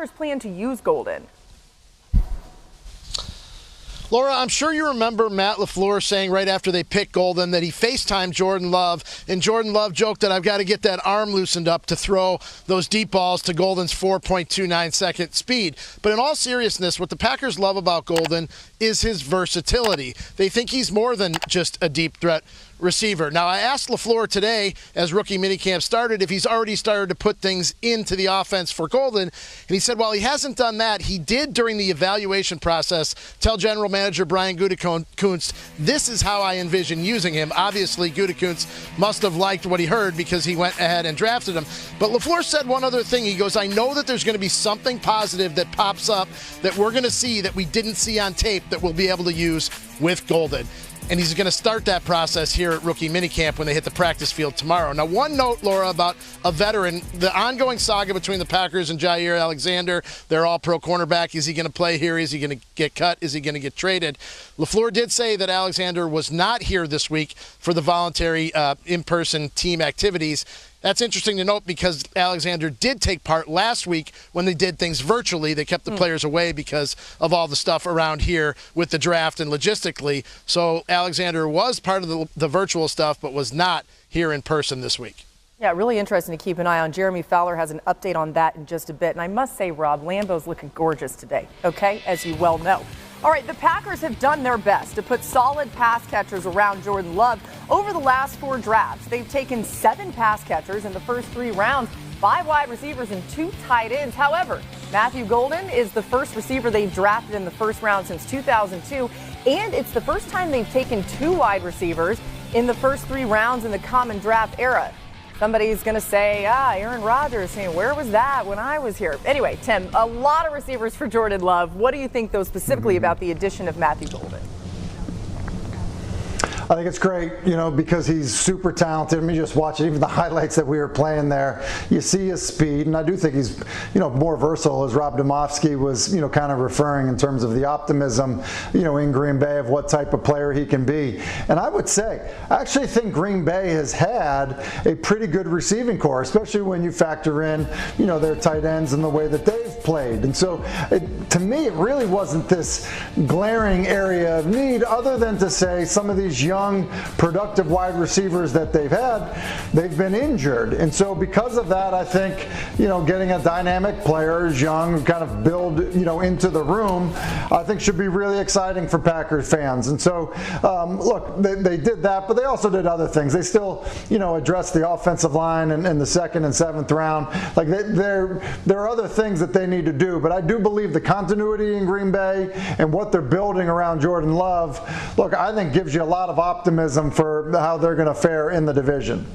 Packers plan to use Golden? Laura, I'm sure you remember Matt LaFleur saying right after they picked Golden that he FaceTimed Jordan Love, and Jordan Love joked that I've got to get that arm loosened up to throw those deep balls to Golden's 4.29-second speed. But in all seriousness, what the Packers love about Golden is his versatility. They think he's more than just a deep threat receiver. Now, I asked LaFleur today, as rookie minicamp started, if he's already started to put things into the offense for Golden, and he said while he hasn't done that, he did during the evaluation process tell general manager Brian Gutekunst, this is how I envision using him. Obviously, Gutekunst must have liked what he heard because he went ahead and drafted him. But LaFleur said one other thing. He goes, I know that there's going to be something positive that pops up that we're going to see that we didn't see on tape that we'll be able to use with Golden. And he's going to start that process here at rookie minicamp when they hit the practice field tomorrow. Now, one note, Laura, about a veteran, the ongoing saga between the Packers and Jair Alexander. They're all pro cornerback. Is he going to play here? Is he going to get cut? Is he going to get traded? LaFleur did say that Alexander was not here this week for the voluntary in-person team activities. That's interesting to note because Alexander did take part last week when they did things virtually. They kept the players away because of all the stuff around here with the draft and logistically. So Alexander was part of the virtual stuff but was not here in person this week. Yeah, really interesting to keep an eye on. Jeremy Fowler has an update on that in just a bit. And I must say, Rob, Lambeau's looking gorgeous today, okay, as you well know. All right, the Packers have done their best to put solid pass catchers around Jordan Love over the last 4 drafts. They've taken 7 pass catchers in the first 3 rounds, 5 wide receivers and 2 tight ends. However, Matthew Golden is the first receiver they've drafted in the first round since 2002, and it's the first time they've taken 2 wide receivers in the first 3 rounds in the common draft era. Somebody's going to say, Aaron Rodgers, saying, where was that when I was here? Anyway, Tim, a lot of receivers for Jordan Love. What do you think, though, specifically about the addition of Matthew Golden? I think it's great, because he's super talented. I mean, just watch it, even the highlights that we were playing there. You see his speed, and I do think he's, more versatile, as Rob Domofsky was, kind of referring in terms of the optimism, in Green Bay of what type of player he can be. And I would say, I actually think Green Bay has had a pretty good receiving core, especially when you factor in, their tight ends and the way that they've played. And so, to me, it really wasn't this glaring area of need, other than to say some of these young, productive wide receivers that they've had, they've been injured. And so because of that, I think, getting a dynamic player who's young, kind of build, into the room, I think should be really exciting for Packers fans. And so, look, they did that, but they also did other things. They still, addressed the offensive line in the 2nd and 7th round. Like, there are other things that they need to do, but I do believe the continuity in Green Bay and what they're building around Jordan Love, look, I think gives you a lot of optimism for how they're going to fare in the division.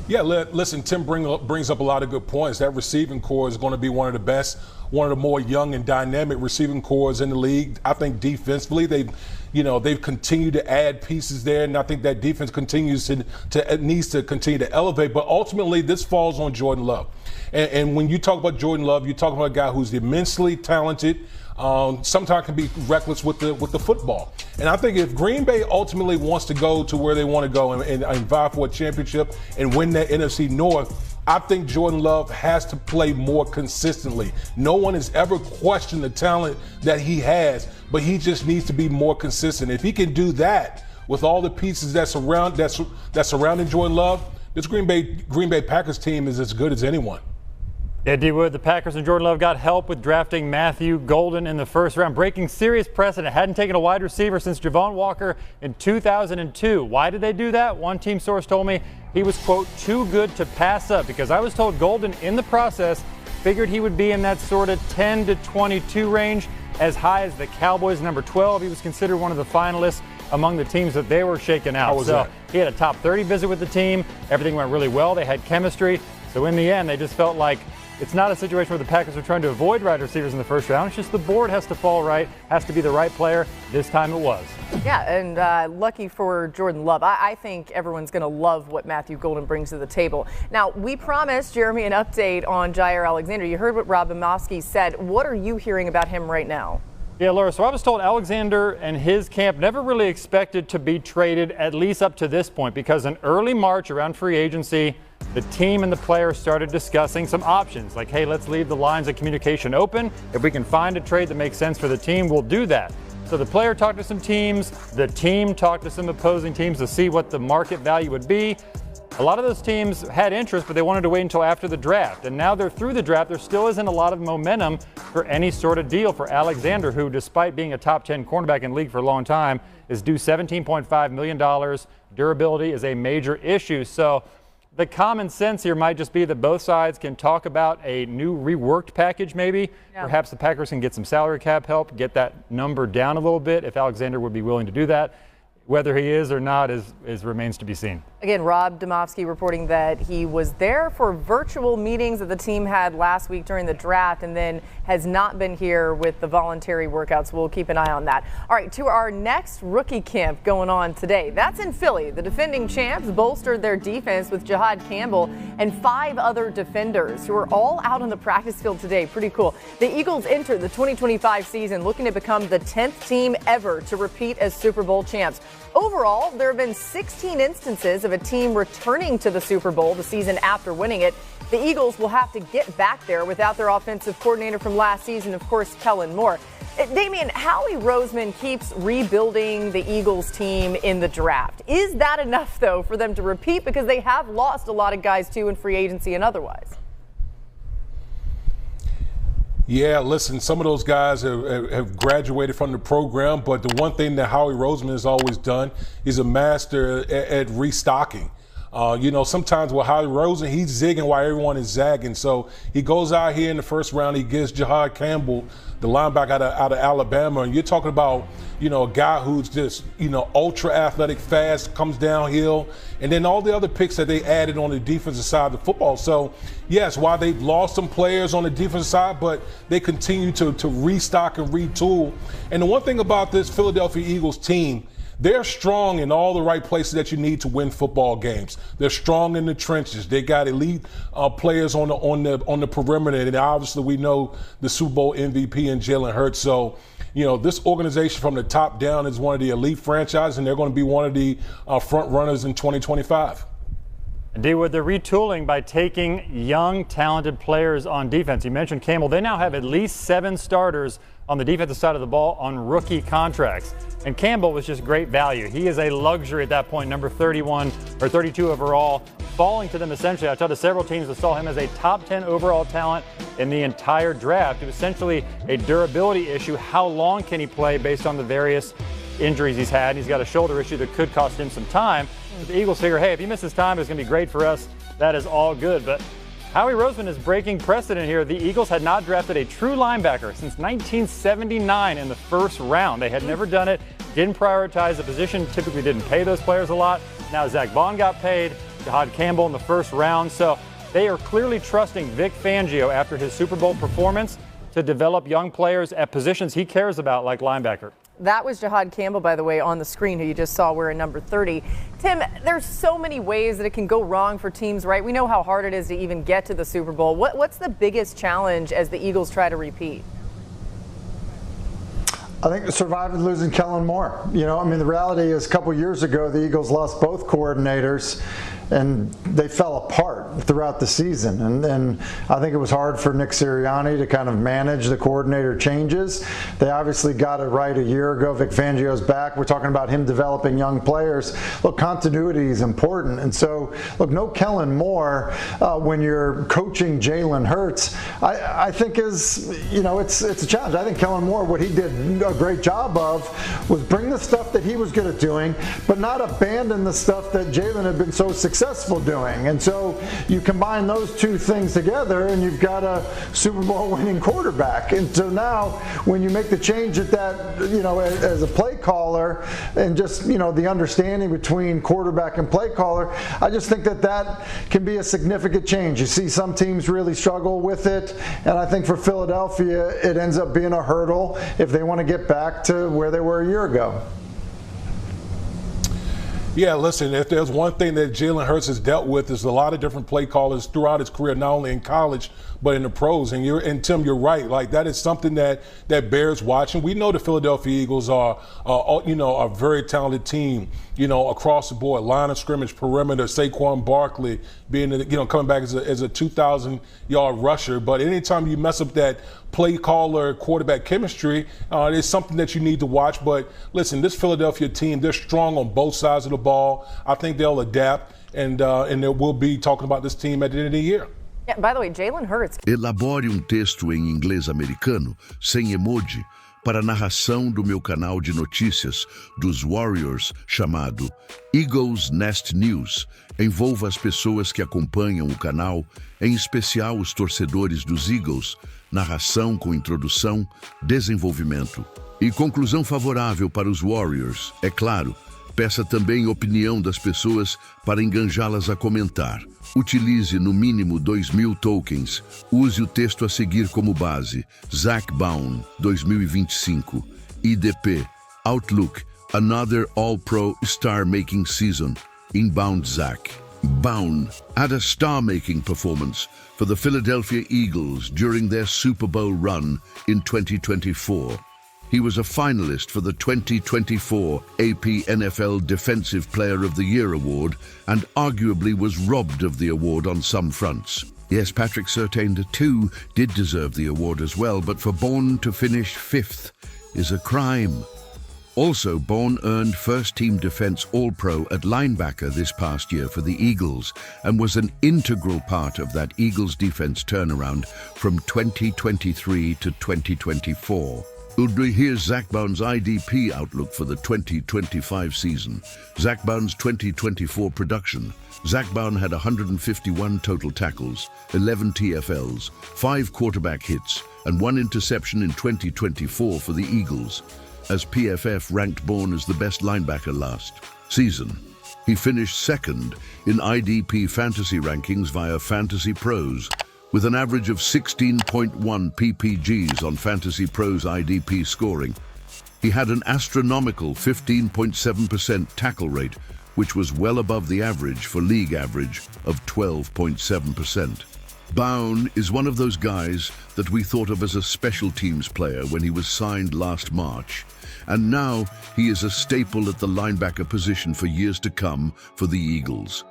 Yeah, listen, Tim brings up a lot of good points. That receiving core is going to be one of the best, one of the more young and dynamic receiving cores in the league. I think defensively, they've continued to add pieces there, and I think that defense needs to continue to elevate. But ultimately, this falls on Jordan Love. And when you talk about Jordan Love, you're talking about a guy who's immensely talented. Sometimes can be reckless with the football. And I think if Green Bay ultimately wants to go to where they want to go and vie for a championship and win that NFC North, I think Jordan Love has to play more consistently. No one has ever questioned the talent that he has, but he just needs to be more consistent. If he can do that with all the pieces that's surrounding Jordan Love, this Green Bay Packers team is as good as anyone. Yeah, D-Wood, the Packers and Jordan Love got help with drafting Matthew Golden in the first round, breaking serious precedent. Hadn't taken a wide receiver since Javon Walker in 2002. Why did they do that? One team source told me he was, quote, too good to pass up, because I was told Golden in the process figured he would be in that sort of 10 to 22 range, as high as the Cowboys number 12. He was considered one of the finalists among the teams that they were shaking out. He had a top 30 visit with the team. Everything went really well. They had chemistry. So in the end, they just felt like it's not a situation where the Packers are trying to avoid wide receivers in the first round. It's just the board has to fall right, has to be the right player. This time it was. Yeah, and lucky for Jordan Love. I think everyone's going to love what Matthew Golden brings to the table. Now, we promised Jeremy an update on Jair Alexander. You heard what Rob Domofsky said. What are you hearing about him right now? Yeah, Laura, so I was told Alexander and his camp never really expected to be traded, at least up to this point, because in early March, around free agency, the team and the players started discussing some options. Like, hey, let's leave the lines of communication open. If we can find a trade that makes sense for the team, we'll do that. So the player talked to some teams, the team talked to some opposing teams to see what the market value would be. A lot of those teams had interest, but they wanted to wait until after the draft. And now they're through the draft. There still isn't a lot of momentum for any sort of deal for Alexander, who, despite being a top 10 cornerback in the league for a long time, is due $17.5 million. Durability is a major issue. So the common sense here might just be that both sides can talk about a new reworked package maybe. Yeah. Perhaps the Packers can get some salary cap help, get that number down a little bit if Alexander would be willing to do that. Whether he is or not remains to be seen. Again, Rob Domofsky reporting that he was there for virtual meetings that the team had last week during the draft and then has not been here with the voluntary workouts. We'll keep an eye on that. All right, to our next rookie camp going on today. That's in Philly. The defending champs bolstered their defense with Jihad Campbell and 5 other defenders who are all out on the practice field today. Pretty cool. The Eagles enter the 2025 season looking to become the 10th team ever to repeat as Super Bowl champs. Overall, there have been 16 instances of a team returning to the Super Bowl the season after winning it. The Eagles will have to get back there without their offensive coordinator from last season, of course, Kellen Moore. Damian, Howie Roseman keeps rebuilding the Eagles team in the draft. Is that enough, though, for them to repeat? Because they have lost a lot of guys, too, in free agency and otherwise. Yeah, listen, some of those guys have graduated from the program, but the one thing that Howie Roseman has always done is a master at restocking. Sometimes with Howie Roseman, he's zigging while everyone is zagging. So he goes out here in the first round, he gets Jihad Campbell, the linebacker out of Alabama, and you're talking about, a guy who's just, ultra athletic, fast, comes downhill, and then all the other picks that they added on the defensive side of the football. So, yes, while they've lost some players on the defensive side, but they continue to restock and retool. And the one thing about this Philadelphia Eagles team, they're strong in all the right places that you need to win football games. They're strong in the trenches. They got elite players on the perimeter, and obviously we know the Super Bowl MVP and Jalen Hurts. So, this organization from the top down is one of the elite franchises, and they're going to be one of the front runners in 2025. Indeed, with the retooling by taking young, talented players on defense. You mentioned Campbell. They now have at least 7 starters on the defensive side of the ball on rookie contracts. And Campbell was just great value. He is a luxury at that point, number 31 or 32 overall, falling to them essentially. I talked to several teams that saw him as a top 10 overall talent in the entire draft. It was essentially a durability issue. How long can he play based on the various injuries he's had? He's got a shoulder issue that could cost him some time. But the Eagles figure, hey, if he misses time, it's going to be great for us. That is all good. But Howie Roseman is breaking precedent here. The Eagles had not drafted a true linebacker since 1979 in the first round. They had never done it, didn't prioritize the position, typically didn't pay those players a lot. Now Zach Vaughn got paid, Jihad Campbell in the first round. So they are clearly trusting Vic Fangio after his Super Bowl performance to develop young players at positions he cares about, like linebacker. That was Jihad Campbell, by the way, on the screen, who you just saw wearing number 30. Tim, there's so many ways that it can go wrong for teams, right? We know how hard it is to even get to the Super Bowl. What's the biggest challenge as the Eagles try to repeat? I think surviving losing Kellen Moore. The reality is a couple years ago, the Eagles lost both coordinators, and they fell apart throughout the season. And I think it was hard for Nick Sirianni to kind of manage the coordinator changes. They obviously got it right a year ago. Vic Fangio's back. We're talking about him developing young players. Look, continuity is important. And so, look, no Kellen Moore when you're coaching Jalen Hurts, I think is, it's a challenge. I think Kellen Moore, what he did a great job of was bring the stuff that he was good at doing, but not abandon the stuff that Jalen had been so successful doing. And so you combine those two things together and you've got a Super Bowl winning quarterback. And so now when you make the change at that, as a play caller and just, the understanding between quarterback and play caller, I just think that can be a significant change. You see some teams really struggle with it. And I think for Philadelphia, it ends up being a hurdle if they want to get back to where they were a year ago. Yeah, listen, if there's one thing that Jalen Hurts has dealt with is a lot of different play callers throughout his career, not only in college, but in the pros. And Tim, you're right. Like, that is something that bears watching. We know the Philadelphia Eagles are a very talented team, across the board. Line of scrimmage, perimeter, Saquon Barkley being, coming back as a 2,000-yard rusher. But anytime you mess up that play caller quarterback chemistry, it's something that you need to watch. But listen, this Philadelphia team, they're strong on both sides of the ball. I think they'll adapt, and we'll be talking about this team at the end of the year. Yeah, by the way, Jalen Hurts. Elabore texto em inglês americano, sem emoji, para a narração do meu canal de notícias dos Warriors chamado Eagles Nest News. Envolva as pessoas que acompanham o canal, em especial os torcedores dos Eagles, narração com introdução, desenvolvimento e conclusão favorável para os Warriors, é claro. Peça também opinião das pessoas para enganjá-las a comentar. Utilize no mínimo 2.000 tokens. Use o texto a seguir como base. Zach Baun, 2025. IDP. Outlook. Another All-Pro Star-Making Season. Inbound Zach. Baun had a star-making performance for the Philadelphia Eagles during their Super Bowl run in 2024. He was a finalist for the 2024 AP NFL Defensive Player of the Year award and arguably was robbed of the award on some fronts. Yes, Patrick Surtain too did deserve the award as well, but for Bourne to finish 5th is a crime. Also, Bourne earned first-team defense All-Pro at linebacker this past year for the Eagles and was an integral part of that Eagles defense turnaround from 2023 to 2024. Here's Zach Baun's IDP outlook for the 2025 season. Zach Baun's 2024 production. Zach Baun had 151 total tackles, 11 TFLs, 5 quarterback hits, and 1 interception in 2024 for the Eagles, as PFF ranked Bourne as the best linebacker last season. He finished 2nd in IDP fantasy rankings via Fantasy Pros, with an average of 16.1 PPGs on Fantasy Pros IDP scoring. He had an astronomical 15.7% tackle rate, which was well above the average for league average of 12.7%. Baun is one of those guys that we thought of as a special teams player when he was signed last March, and now he is a staple at the linebacker position for years to come for the Eagles.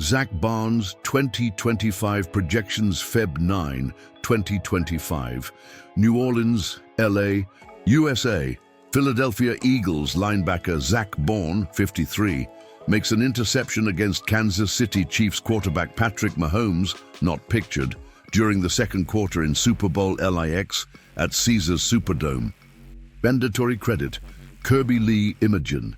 Zach Baun's 2025 projections Feb 9, 2025. New Orleans, LA, USA. Philadelphia Eagles linebacker Zach Baun, 53, makes an interception against Kansas City Chiefs quarterback Patrick Mahomes, not pictured, during the second quarter in Super Bowl LIX at Caesars Superdome. Mandatory credit, Kirby Lee Imogen.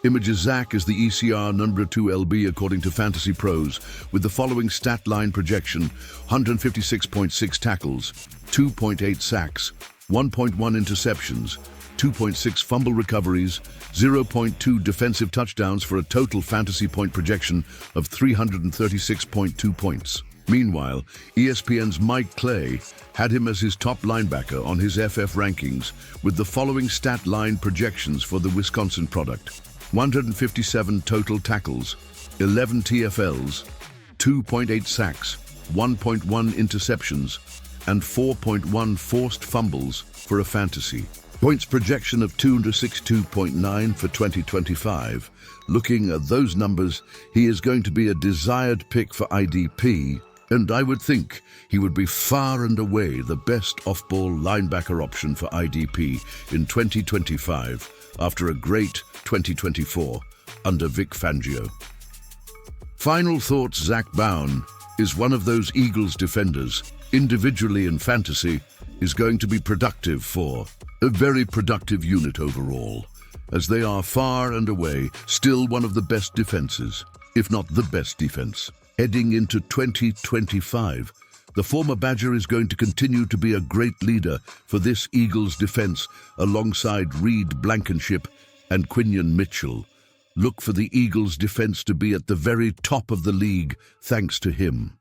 Images Zach is the ECR number 2 LB according to Fantasy Pros, with the following stat line projection: 156.6 tackles, 2.8 sacks, 1.1 interceptions, 2.6 fumble recoveries, 0.2 defensive touchdowns for a total fantasy point projection of 336.2 points. Meanwhile, ESPN's Mike Clay had him as his top linebacker on his FF rankings, with the following stat line projections for the Wisconsin product: 157 total tackles, 11 TFLs, 2.8 sacks, 1.1 interceptions, and 4.1 forced fumbles for a fantasy. Points projection of 262.9 for 2025. Looking at those numbers, he is going to be a desired pick for IDP, and I would think he would be far and away the best off-ball linebacker option for IDP in 2025 after a great 2024 under Vic Fangio. Final thoughts: Zach Baun is one of those Eagles defenders, individually in fantasy, is going to be productive for a very productive unit overall, as they are far and away still one of the best defenses, if not the best defense. Heading into 2025, the former Badger is going to continue to be a great leader for this Eagles defense alongside Reed Blankenship and Quinion Mitchell. Look for the Eagles defense to be at the very top of the league thanks to him.